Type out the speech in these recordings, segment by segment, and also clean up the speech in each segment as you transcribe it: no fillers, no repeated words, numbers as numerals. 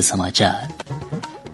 समाचार।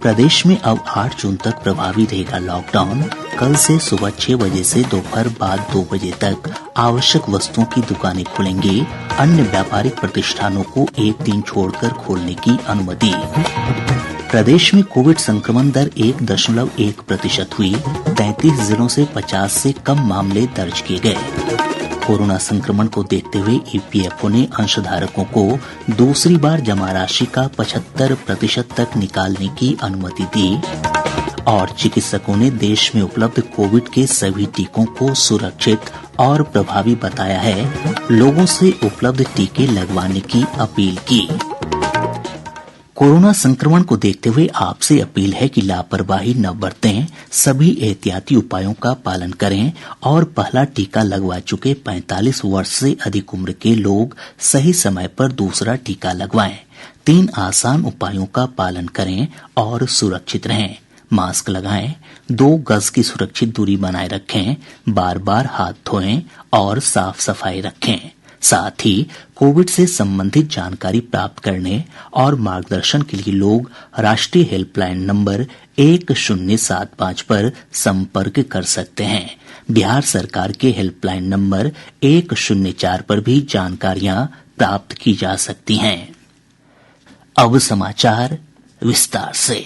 प्रदेश में अब 8 जून तक प्रभावी रहेगा लॉकडाउन। कल से सुबह 6 बजे से दोपहर बाद 2 बजे तक आवश्यक वस्तुओं की दुकानें खुलेंगी। अन्य व्यापारिक प्रतिष्ठानों को एक दिन छोड़कर खोलने की अनुमति। प्रदेश में कोविड संक्रमण दर 1.1% हुई। 33 जिलों से 50 से कम मामले दर्ज किए गए। कोरोना संक्रमण को देखते हुए ईपीएफओ ने अंशधारकों को दूसरी बार जमा राशि का 75% तक निकालने की अनुमति दी। और चिकित्सकों ने देश में उपलब्ध कोविड के सभी टीकों को सुरक्षित और प्रभावी बताया है। लोगों से उपलब्ध टीके लगवाने की अपील की। कोरोना संक्रमण को देखते हुए आपसे अपील है कि लापरवाही न बरतें, सभी एहतियाती उपायों का पालन करें और पहला टीका लगवा चुके 45 वर्ष से अधिक उम्र के लोग सही समय पर दूसरा टीका लगवाएं। 3 आसान उपायों का पालन करें और सुरक्षित रहें। मास्क लगाएं, 2 गज की सुरक्षित दूरी बनाए रखें, बार-बार हाथ धोएं और साफ सफाई रखें। साथ ही कोविड से संबंधित जानकारी प्राप्त करने और मार्गदर्शन के लिए लोग राष्ट्रीय हेल्पलाइन नंबर 1075 पर संपर्क कर सकते हैं। बिहार सरकार के हेल्पलाइन नंबर 104 पर भी जानकारियां प्राप्त की जा सकती हैं। अब समाचार विस्तार से।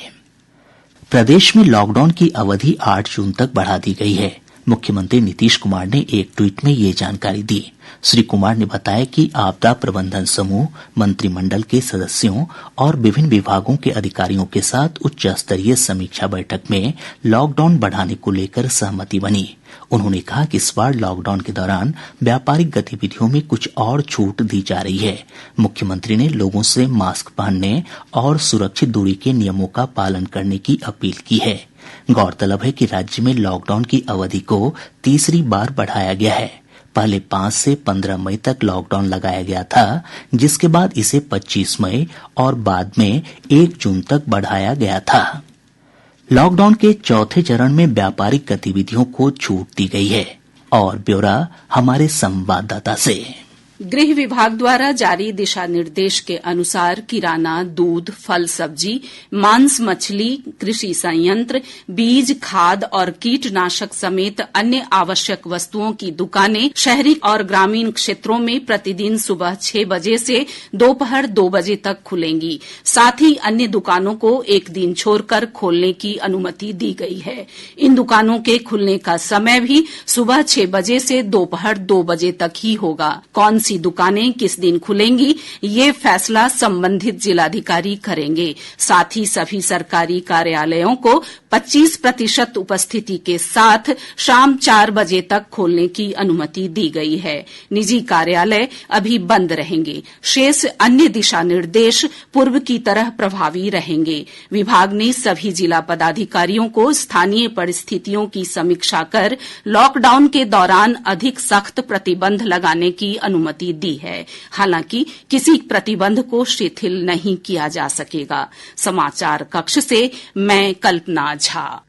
प्रदेश में लॉकडाउन की अवधि 8 जून तक बढ़ा दी गई है। मुख्यमंत्री नीतीश कुमार ने एक ट्वीट में ये जानकारी दी। श्री कुमार ने बताया कि आपदा प्रबंधन समूह, मंत्रिमंडल के सदस्यों और विभिन्न विभागों के अधिकारियों के साथ उच्च स्तरीय समीक्षा बैठक में लॉकडाउन बढ़ाने को लेकर सहमति बनी। उन्होंने कहा कि इस बार लॉकडाउन के दौरान व्यापारिक गतिविधियों में कुछ और छूट दी जा रही है। मुख्यमंत्री ने लोगों से मास्क पहनने और सुरक्षित दूरी के नियमों का पालन करने की अपील की है। गौरतलब है कि राज्य में लॉकडाउन की अवधि को तीसरी बार बढ़ाया गया है। पहले 5 से 15 मई तक लॉकडाउन लगाया गया था, जिसके बाद इसे 25 मई और बाद में 1 जून तक बढ़ाया गया था। लॉकडाउन के चौथे चरण में व्यापारिक गतिविधियों को छूट दी गई है। और ब्यौरा हमारे संवाददाता से। गृह विभाग द्वारा जारी दिशा निर्देश के अनुसार किराना, दूध, फल सब्जी, मांस मछली, कृषि संयंत्र, बीज, खाद और कीटनाशक समेत अन्य आवश्यक वस्तुओं की दुकानें शहरी और ग्रामीण क्षेत्रों में प्रतिदिन सुबह 6 बजे से दोपहर 2 बजे तक खुलेंगी। साथ ही अन्य दुकानों को एक दिन छोड़कर खोलने की अनुमति दी गई है। इन दुकानों के खुलने का समय भी सुबह 6 बजे से दोपहर 2 बजे तक ही होगा। कौन सी दुकानें किस दिन खुलेंगी, ये फैसला संबंधित जिलाधिकारी करेंगे। साथ ही सभी सरकारी कार्यालयों को 25% उपस्थिति के साथ शाम 4 बजे तक खोलने की अनुमति दी गई है। निजी कार्यालय अभी बंद रहेंगे। शेष अन्य दिशा निर्देश पूर्व की तरह प्रभावी रहेंगे। विभाग ने सभी जिला पदाधिकारियों को स्थानीय परिस्थितियों की समीक्षा कर लॉकडाउन के दौरान अधिक सख्त प्रतिबंध लगाने की अनुमति दी है। हालांकि किसी प्रतिबंध को शिथिल नहीं किया जा सकेगा। समाचार कक्ष से मैं कल्पना झा।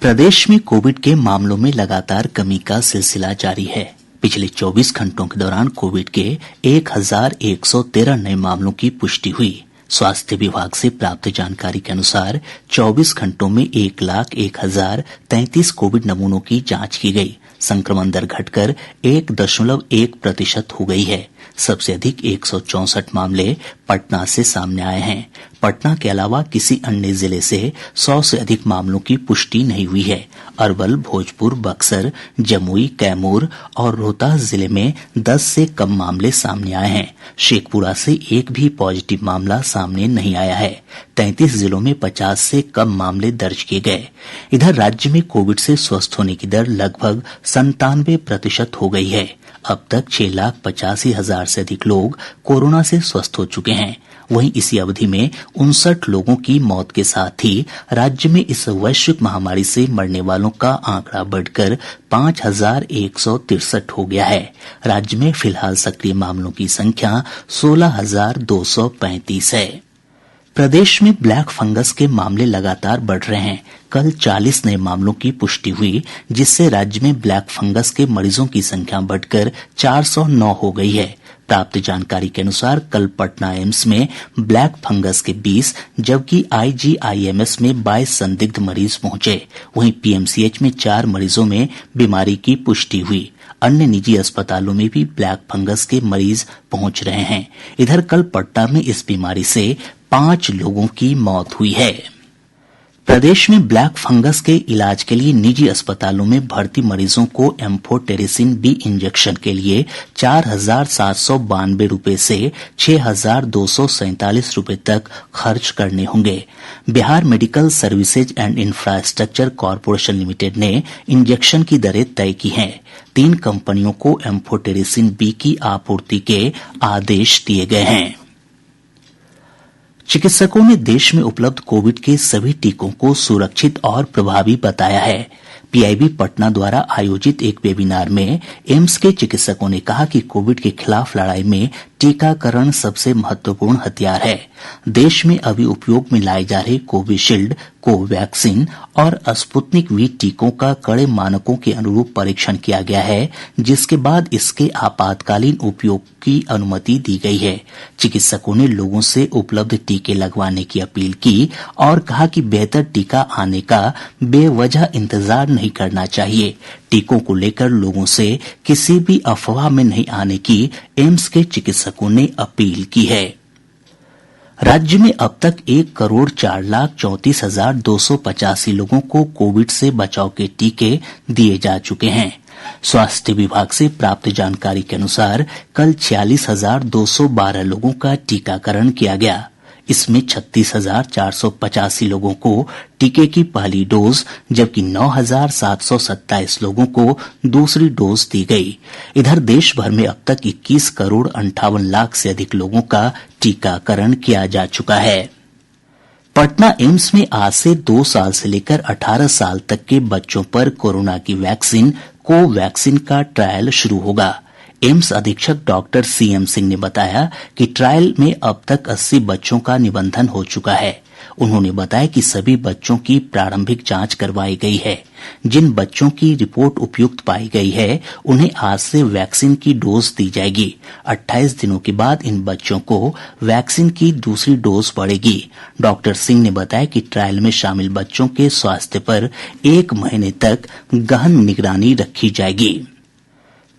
प्रदेश में कोविड के मामलों में लगातार कमी का सिलसिला जारी है। पिछले 24 घंटों के दौरान कोविड के 1113 नए मामलों की पुष्टि हुई। स्वास्थ्य विभाग से प्राप्त जानकारी के अनुसार 24 घंटों में 1,01,033 कोविड नमूनों की जांच की गई। संक्रमण दर घटकर 1.1% हो गई है। सबसे अधिक 164 मामले पटना से सामने आए हैं। पटना के अलावा किसी अन्य जिले से 100 से अधिक मामलों की पुष्टि नहीं हुई है। अरवल, भोजपुर, बक्सर, जमुई, कैमूर और रोहतास जिले में 10 से कम मामले सामने आए हैं। शेखपुरा से एक भी पॉजिटिव मामला सामने नहीं आया है। 33 जिलों में 50 से कम मामले दर्ज किए गए। इधर राज्य में कोविड से स्वस्थ होने की दर लगभग 97% हो गई है। अब तक 6,85,000 से अधिक लोग कोरोना से स्वस्थ हो चुके हैं। वहीं इसी अवधि में 59 लोगों की मौत के साथ ही राज्य में इस वैश्विक महामारी से मरने वालों का आंकड़ा बढ़कर 5,163 हो गया है। राज्य में फिलहाल सक्रिय मामलों की संख्या 16,235 है। प्रदेश में ब्लैक फंगस के मामले लगातार बढ़ रहे हैं। कल 40 नए मामलों की पुष्टि हुई, जिससे राज्य में ब्लैक फंगस के मरीजों की संख्या बढ़कर 409 हो गई है। प्राप्त जानकारी के अनुसार कल पटना एम्स में ब्लैक फंगस के 20 जबकि आईजीआईएमएस में 22 संदिग्ध मरीज पहुंचे। वहीं पीएमसीएच में 4 मरीजों में बीमारी की पुष्टि हुई। अन्य निजी अस्पतालों में भी ब्लैक फंगस के मरीज पहुंच रहे हैं। इधर कल पटना में इस बीमारी से 5 लोगों की मौत हुई है। प्रदेश में ब्लैक फंगस के इलाज के लिए निजी अस्पतालों में भर्ती मरीजों को एम्फोटेरिसिन बी इंजेक्शन के लिए 4,792 रूपये से 6,247 रूपये तक खर्च करने होंगे। Bihar medical services and infrastructure corporation limited ने इंजेक्शन की दरें तय की हैं। 3 कंपनियों को एम्फोटेरिसिन बी की आपूर्ति के आदेश दिए गए हैं। चिकित्सकों ने देश में उपलब्ध कोविड के सभी टीकों को सुरक्षित और प्रभावी बताया है। पीआईबी पटना द्वारा आयोजित एक वेबिनार में एम्स के चिकित्सकों ने कहा कि कोविड के खिलाफ लड़ाई में टीकाकरण सबसे महत्वपूर्ण हथियार है। देश में अभी उपयोग में लाए जा रहे कोविशील्ड, कोवैक्सीन और स्पुतनिक वी टीकों का कड़े मानकों के अनुरूप परीक्षण किया गया है, जिसके बाद इसके आपातकालीन उपयोग की अनुमति दी गई है। चिकित्सकों ने लोगों से उपलब्ध टीके लगवाने की अपील की और कहा कि बेहतर टीका आने का बेवजह इंतजार नहीं करना चाहिए। टीकों को लेकर लोगों से किसी भी अफवाह में नहीं आने की एम्स के चिकित्सकों ने अपील की है। राज्य में अब तक 1,04,34,285 लोगों को कोविड से बचाव के टीके दिए जा चुके हैं। स्वास्थ्य विभाग से प्राप्त जानकारी के अनुसार कल 46,212 लोगों का टीकाकरण किया गया। इसमें 36,485 लोगों को टीके की पहली डोज जबकि 9,727 लोगों को दूसरी डोज दी गई। इधर देश भर में अब तक 21,58,00,000 से अधिक लोगों का टीकाकरण किया जा चुका है। पटना एम्स में आज से 2 साल से लेकर 18 साल तक के बच्चों पर कोरोना की वैक्सीन कोवैक्सीन का ट्रायल शुरू होगा। एम्स अधीक्षक डॉक्टर सीएम सिंह ने बताया कि ट्रायल में अब तक 80 बच्चों का निबंधन हो चुका है। उन्होंने बताया कि सभी बच्चों की प्रारंभिक जांच करवाई गई है। जिन बच्चों की रिपोर्ट उपयुक्त पाई गई है उन्हें आज से वैक्सीन की डोज दी जाएगी। 28 दिनों के बाद इन बच्चों को वैक्सीन की दूसरी डोज पड़ेगी। डॉक्टर सिंह ने बताया कि ट्रायल में शामिल बच्चों के स्वास्थ्य पर 1 महीने तक गहन निगरानी रखी जाएगी।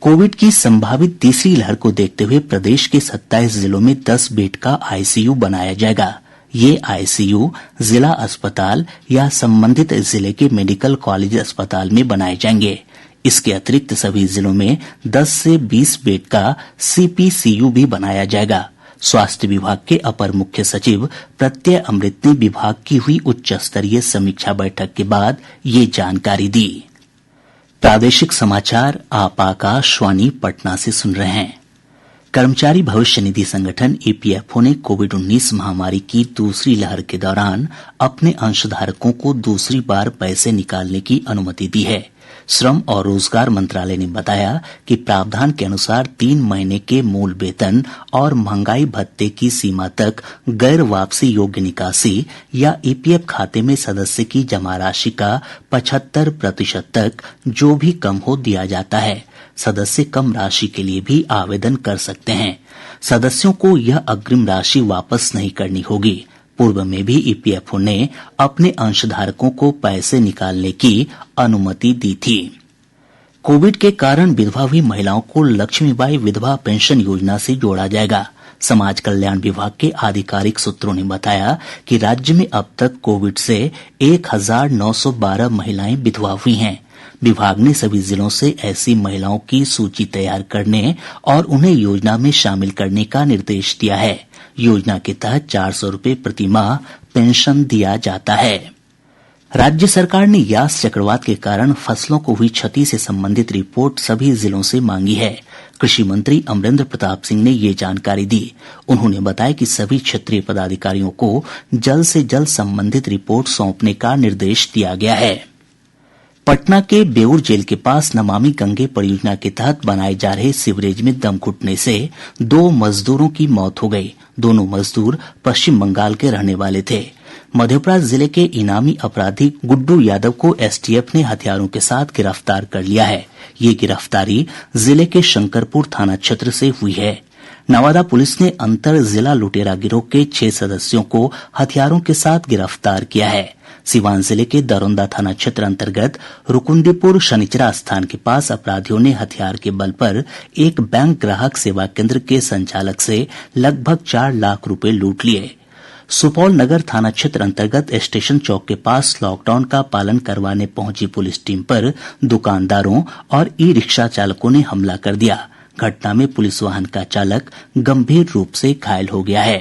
कोविड की संभावित तीसरी लहर को देखते हुए प्रदेश के 27 जिलों में 10 बेड का आईसीयू बनाया जाएगा। ये आईसीयू जिला अस्पताल या संबंधित जिले के मेडिकल कॉलेज अस्पताल में बनाए जाएंगे। इसके अतिरिक्त सभी जिलों में 10 से 20 बेड का सीपीसीयू भी बनाया जाएगा। स्वास्थ्य विभाग के अपर मुख्य सचिव प्रत्यय अमृत ने विभाग की हुई उच्च स्तरीय समीक्षा बैठक के बाद ये जानकारी दी। प्रादेशिक समाचार आप आकाशवाणी पटना से सुन रहे हैं। कर्मचारी भविष्य निधि संगठन ईपीएफओ ने कोविड-19 महामारी की दूसरी लहर के दौरान अपने अंशधारकों को दूसरी बार पैसे निकालने की अनुमति दी है। श्रम और रोजगार मंत्रालय ने बताया कि प्रावधान के अनुसार 3 महीने के मूल वेतन और महंगाई भत्ते की सीमा तक गैर वापसी योग्य निकासी या ईपीएफ खाते में सदस्य की जमा राशि का 75% तक जो भी कम हो दिया जाता है। सदस्य कम राशि के लिए भी आवेदन कर सकते हैं। सदस्यों को यह अग्रिम राशि वापस नहीं करनी होगी। पूर्व में भी ईपीएफओ ने अपने अंशधारकों को पैसे निकालने की अनुमति दी थी। कोविड के कारण विधवा हुई महिलाओं को लक्ष्मीबाई विधवा पेंशन योजना से जोड़ा जाएगा। समाज कल्याण विभाग के आधिकारिक सूत्रों ने बताया कि राज्य में अब तक कोविड से 1,912 महिलाएं विधवा हुई हैं। विभाग ने सभी जिलों से ऐसी महिलाओं की सूची तैयार करने और उन्हें योजना में शामिल करने का निर्देश दिया है। योजना के तहत 400 रूपये प्रति माह पेंशन दिया जाता है। राज्य सरकार ने यास चक्रवात के कारण फसलों को हुई क्षति से संबंधित रिपोर्ट सभी जिलों से मांगी है। कृषि मंत्री अमरेंद्र प्रताप सिंह ने ये जानकारी दी। उन्होंने बताया कि सभी क्षेत्रीय पदाधिकारियों को जल्द से जल्द संबंधित रिपोर्ट सौंपने का निर्देश दिया गया है। पटना के बेउर जेल के पास नमामि गंगे परियोजना के तहत बनाए जा रहे सीवरेज में दम घुटने से 2 मजदूरों की मौत हो गई। दोनों मजदूर पश्चिम बंगाल के रहने वाले थे। मधेपुरा जिले के इनामी अपराधी गुड्डू यादव को एसटीएफ ने हथियारों के साथ गिरफ्तार कर लिया है। ये गिरफ्तारी जिले के शंकरपुर थाना क्षेत्र से हुई है। नवादा पुलिस ने अंतर जिला लुटेरा गिरोह के 6 सदस्यों को हथियारों के साथ गिरफ्तार किया है। सीवान जिले के दरौंदा थाना क्षेत्र अंतर्गत रुकुंदीपुर शनिचरा स्थान के पास अपराधियों ने हथियार के बल पर एक बैंक ग्राहक सेवा केंद्र के संचालक से लगभग 4 लाख रुपए लूट लिए। सुपौल नगर थाना क्षेत्र अंतर्गत स्टेशन चौक के पास लॉकडाउन का पालन करवाने पहुंची पुलिस टीम पर दुकानदारों और ई रिक्शा चालकों ने हमला कर दिया। घटना में पुलिस वाहन का चालक गंभीर रूप से घायल हो गया है।